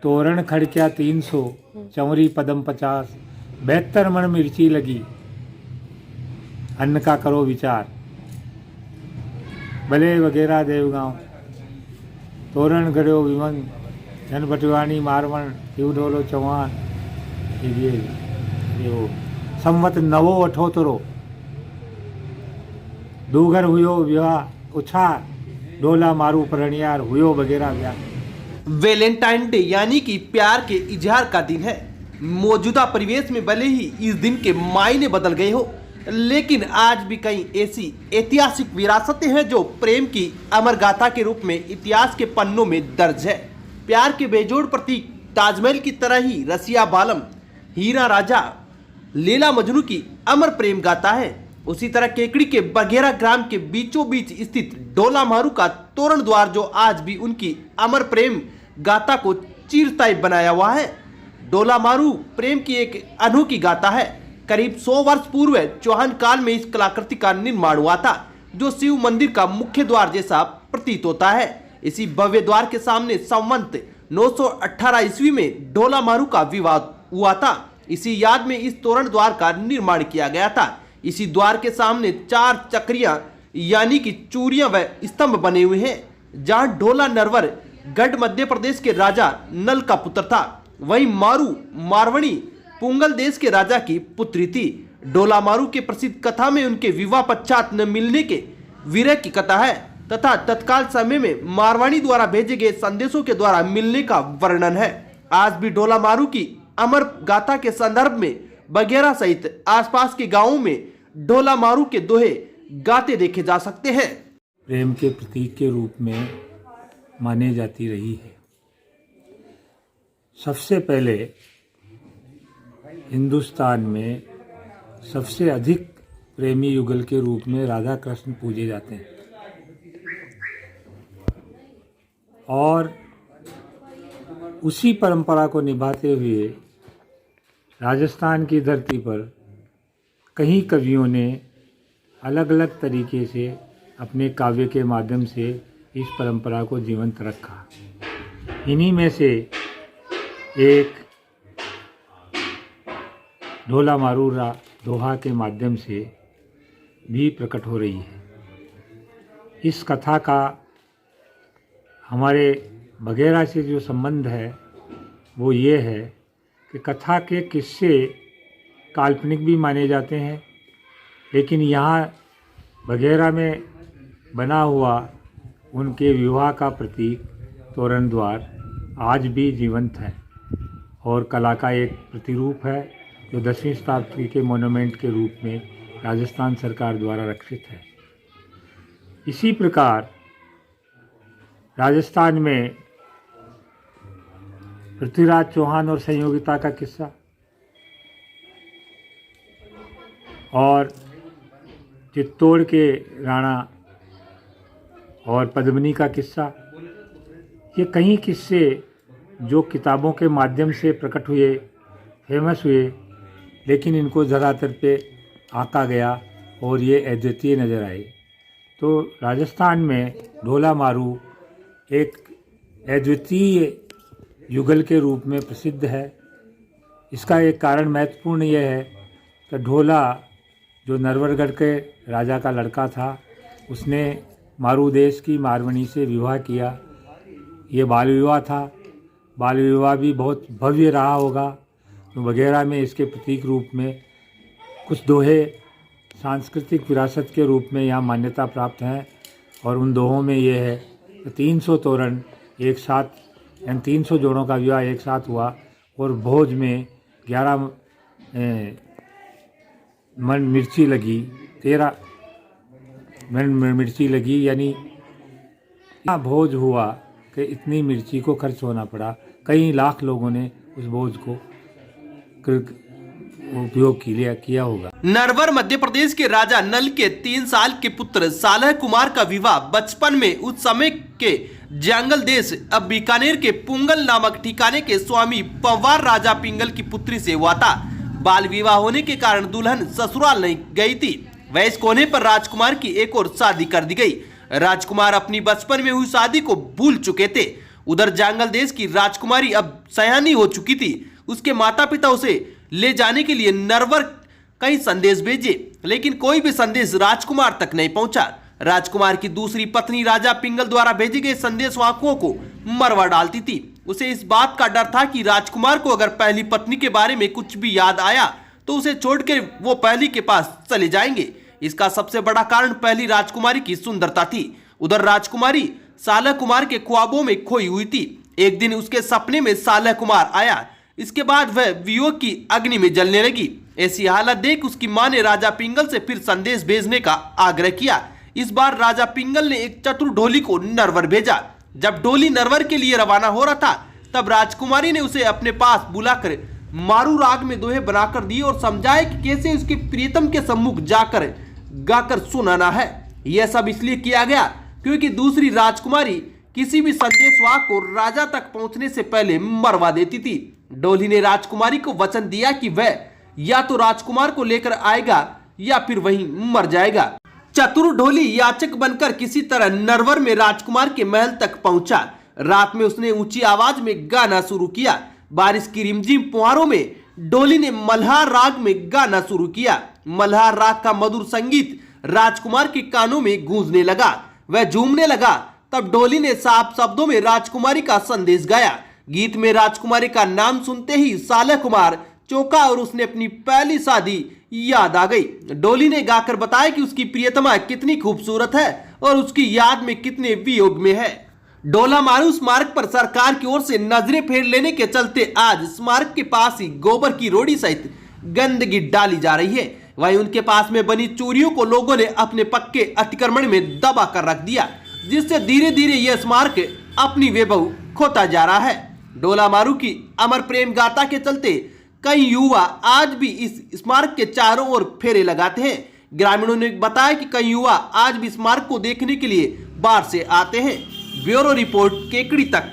तोरण खड़क्या 300, चंवरी पदम 50, 72 मन मिर्ची लगी, अन्न का करो विचार। भले वगैरह देवगांव, तोरण गढ़ो विमंग, जन भटवाणी मारवण, शिवढोलो चौहान, ये संवत नवो अठोतरो, दूगर हुयो विवाह उछार, डोला मारू परणियार हुयो वगैरह व्याह। वैलेंटाइन डे यानी कि प्यार के इजहार का दिन है। मौजूदा परिवेश में भले ही इस दिन के मायने बदल गए हो, लेकिन आज भी कई ऐसी ऐतिहासिक विरासतें हैं जो प्रेम की अमर गाथा के रूप में इतिहास के पन्नों में दर्ज है। प्यार के बेजोड़ प्रतीक ताजमहल की तरह ही रसिया बालम, हीरा राजा, लैला मजनू की अमर प्रेम गाथा है। उसी तरह केकड़ी के बघेरा ग्राम के बीचों बीच स्थित डोला मारू का तोरण द्वार जो आज भी उनकी अमर प्रेम गाथा को चिरस्थायी बनाया हुआ है। डोला मारू प्रेम की एक अनोखी गाथा है। करीब 100 वर्ष पूर्व चौहान काल में इस कलाकृति का निर्माण हुआ था, जो शिव मंदिर का मुख्य द्वार जैसा प्रतीत होता है। इसी भव्य द्वार के सामने संवत 918 ईस्वी में डोला मारू का विवाह हुआ था। इसी याद में इस तोरण द्वार का निर्माण किया गया था। इसी द्वार के सामने 4 चक्रियां यानी कि चूरियां व स्तंभ बने हुए हैं, जहां डोला नरवर गढ़ मध्य प्रदेश के राजा नल का पुत्र था। वहीं मारू मारवणी पुंगल देश के राजा की पुत्री थी। डोला मारू के प्रसिद्ध कथा में उनके विवाह पश्चात न मिलने के विरह की कथा है तथा तत्काल समय में मारवाणी द्वारा भेजे गए संदेशों के द्वारा मिलने का वर्णन है। आज भी डोला मारू की अमर गाथा के संदर्भ में बघेरा सहित आसपास के गांवों में डोला मारू के दोहे गाते देखे जा सकते हैं। प्रेम के प्रतीक के रूप में माने जाती रही है। सबसे पहले हिंदुस्तान में सबसे अधिक प्रेमी युगल के रूप में राधा कृष्ण पूजे जाते हैं और उसी परंपरा को निभाते हुए राजस्थान की धरती पर कई कवियों ने अलग अलग तरीके से अपने काव्य के माध्यम से इस परंपरा को जीवंत रखा। इन्हीं में से एक डोला मारू दोहा के माध्यम से भी प्रकट हो रही है। इस कथा का हमारे बघेरा से जो संबंध है वो ये है कि कथा के किस्से काल्पनिक भी माने जाते हैं, लेकिन यहाँ बघेरा में बना हुआ उनके विवाह का प्रतीक तोरण द्वार आज भी जीवंत है और कला का एक प्रतिरूप है जो 10वीं शताब्दी के मोन्यूमेंट के रूप में राजस्थान सरकार द्वारा रक्षित है। इसी प्रकार राजस्थान में पृथ्वीराज चौहान और संयोगिता का किस्सा और चित्तौड़ के राणा और पद्मिनी का किस्सा, ये कई किस्से जो किताबों के माध्यम से प्रकट हुए, फेमस हुए, लेकिन इनको धरातल पे आंका गया और ये अद्वितीय नज़र आए। तो राजस्थान में डोला मारू एक अद्वितीय युगल के रूप में प्रसिद्ध है। इसका एक कारण महत्वपूर्ण यह है कि ढोला जो नरवरगढ़ के राजा का लड़का था, उसने मारू देश की मारवणी से विवाह किया। ये बाल विवाह था। बाल विवाह भी बहुत भव्य रहा होगा। तो वगैरह में इसके प्रतीक रूप में कुछ दोहे सांस्कृतिक विरासत के रूप में यहाँ मान्यता प्राप्त हैं और उन दोहों में ये है कि 300 तोरण एक साथ, यानी 300 जोड़ों का विवाह एक साथ हुआ और भोज में 11 मन मिर्ची लगी, 13 मन मिर्ची लगी, यानी भोज हुआ कि इतनी मिर्ची को खर्च होना पड़ा। कई लाख लोगों ने उस भोज को उपयोग किया होगा। नरवर मध्य प्रदेश के राजा नल के 3 साल के पुत्र सालह कुमार का विवाह बचपन में उस समय के जंगल देश अब बीकानेर के पुंगल नामक ठिकाने के स्वामी पंवार राजा पिंगल की पुत्री से हुआ था। बाल विवाह होने के कारण दुल्हन ससुराल नहीं गई थी। वयस्क होने पर राजकुमार की एक और शादी कर दी गई। राजकुमार अपनी बचपन में हुई शादी को भूल चुके थे। उधर जांगल देश की राजकुमारी अब सयानी हो चुकी थी। उसके माता पिता उसे ले जाने के लिए नरवर कई संदेश भेजे, लेकिन कोई भी संदेश राजकुमार तक नहीं पहुंचा। राजकुमार की दूसरी पत्नी राजा पिंगल द्वारा भेजे गए संदेशवाहकों को मरवा डालती थी। उसे इस बात का डर था कि राजकुमार को अगर पहली पत्नी के बारे में कुछ भी याद आया तो उसे छोड़कर वो पहली के पास चले जाएंगे। इसका सबसे बड़ा कारण पहली राजकुमारी की सुंदरता थी। उधर राजकुमारी सालह कुमार के ख्वाबों में खोई हुई थी। एक दिन उसके सपने में सालह कुमार आया। इसके बाद वह वियोग की अग्नि में जलने लगी। ऐसी हालत देख उसकी मां ने राजा पिंगल से फिर संदेश भेजने का आग्रह किया। इस बार राजा पिंगल ने एक चतुर ढोली को नरवर भेजा। जब ढोली नरवर के लिए रवाना हो रहा था तब राजकुमारी ने उसे अपने पास बुलाकर मारू राग में दोहे बनाकर दिए और समझाया कि कैसे उसके प्रियतम के सम्मुख जाकर गाकर सुनाना है। यह सब इसलिए किया गया क्योंकि दूसरी राजकुमारी किसी भी संदेशवाहक को राजा तक पहुंचने से पहले मरवा देती थी। ढोली ने राजकुमारी को वचन दिया कि वह या तो राजकुमार को लेकर आएगा या फिर वहीं मर जाएगा। चतुर ढोली याचक बनकर किसी तरह नरवर में राजकुमार के महल तक पहुंचा। रात में उसने ऊंची आवाज में गाना शुरू किया। बारिश की रिमझिम फुहारों में ढोली ने मल्हार राग में गाना शुरू किया। मल्हार राग का मधुर संगीत राजकुमार के कानों में गूंजने लगा। वह झूमने लगा। तब ढोली ने साफ शब्दों में राजकुमारी का संदेश गाया। गीत में राजकुमारी का नाम सुनते ही सालह कुमार चौंका और उसने अपनी पहली शादी याद आ गई। ढोली ने गाकर बताया कि उसकी प्रियतमा कितनी खूबसूरत है और उसकी याद में कितने वियोग में है। डोला मारू स्मारक पर सरकार की ओर से नजरें फेर लेने के चलते आज स्मारक के पास ही गोबर की रोड़ी सहित गंदगी डाली जा रही है। वहीं उनके पास में बनी चूरियों को लोगों ने अपने पक्के अतिक्रमण में दबा कर रख दिया, जिससे धीरे धीरे यह स्मारक अपनी वैभव खोता जा रहा है। डोला मारू की अमर प्रेम गाथा के चलते कई युवा आज भी इस स्मारक के चारों ओर फेरे लगाते हैं। ग्रामीणों ने बताया कि कई युवा आज भी स्मारक को देखने के लिए बाहर से आते हैं। ब्यूरो रिपोर्ट, केकड़ी तक।